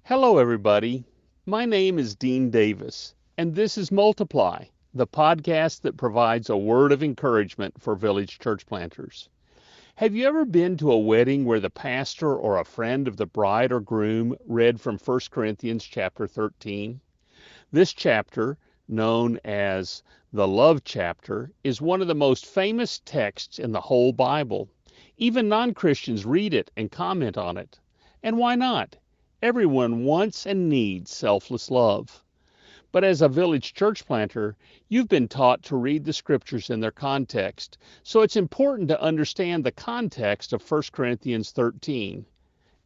Hello, everybody. My name is Dean Davis, and this is Multiply, the podcast that provides a word of encouragement for village church planters. Have you ever been to a wedding where the pastor or a friend of the bride or groom read from 1 Corinthians chapter 13? This chapter, known as the love chapter, is one of the most famous texts in the whole Bible. Even non-Christians read it and comment on it. And why not? Everyone wants and needs selfless love. But as a village church planter, you've been taught to read the scriptures in their context, so it's important to understand the context of 1 Corinthians 13.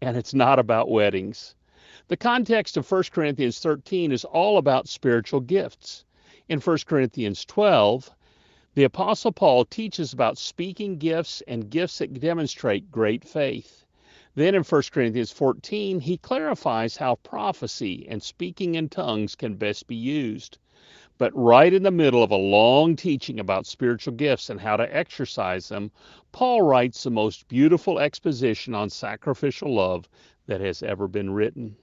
And it's not about weddings. The context of 1 Corinthians 13 is all about spiritual gifts. In 1 Corinthians 12, the Apostle Paul teaches about speaking gifts and gifts that demonstrate great faith. Then in 1 Corinthians 14, he clarifies how prophecy and speaking in tongues can best be used. But right in the middle of a long teaching about spiritual gifts and how to exercise them, Paul writes the most beautiful exposition on sacrificial love that has ever been written.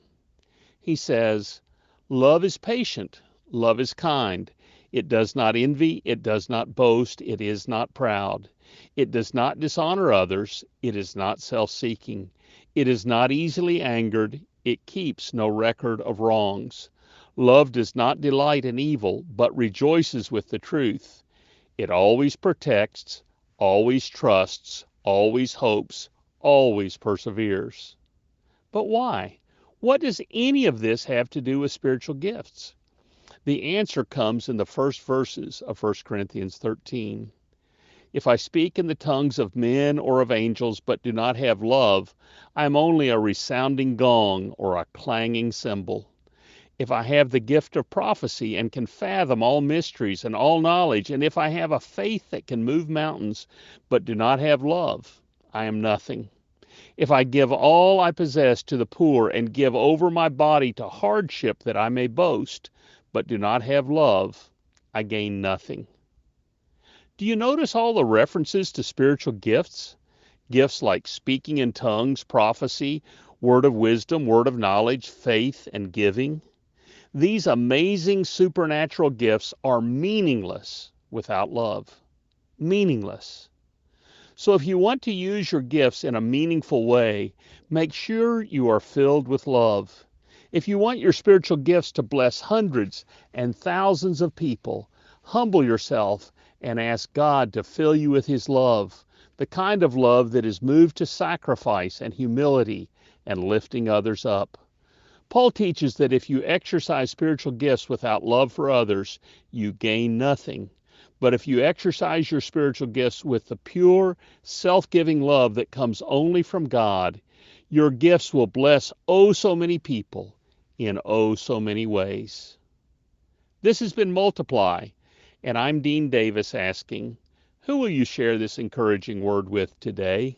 He says, "Love is patient, love is kind. It does not envy, it does not boast, it is not proud. It does not dishonor others, it is not self-seeking. It is not easily angered, it keeps no record of wrongs. Love does not delight in evil, but rejoices with the truth. It always protects, always trusts, always hopes, always perseveres." But why? What does any of this have to do with spiritual gifts? The answer comes in the first verses of 1 Corinthians 13. If I speak in the tongues of men or of angels but do not have love, I am only a resounding gong or a clanging cymbal. If I have the gift of prophecy and can fathom all mysteries and all knowledge, and if I have a faith that can move mountains but do not have love, I am nothing. If I give all I possess to the poor and give over my body to hardship that I may boast, but do not have love, I gain nothing. Do you notice all the references to spiritual gifts? Gifts like speaking in tongues, prophecy, word of wisdom, word of knowledge, faith, and giving. These amazing supernatural gifts are meaningless without love. Meaningless. So if you want to use your gifts in a meaningful way, make sure you are filled with love. If you want your spiritual gifts to bless hundreds and thousands of people, humble yourself and ask God to fill you with His love, the kind of love that is moved to sacrifice and humility and lifting others up. Paul teaches that if you exercise spiritual gifts without love for others, you gain nothing. But if you exercise your spiritual gifts with the pure, self-giving love that comes only from God, your gifts will bless oh so many people in oh so many ways. This has been Multiply, and I'm Dean Davis asking, who will you share this encouraging word with today?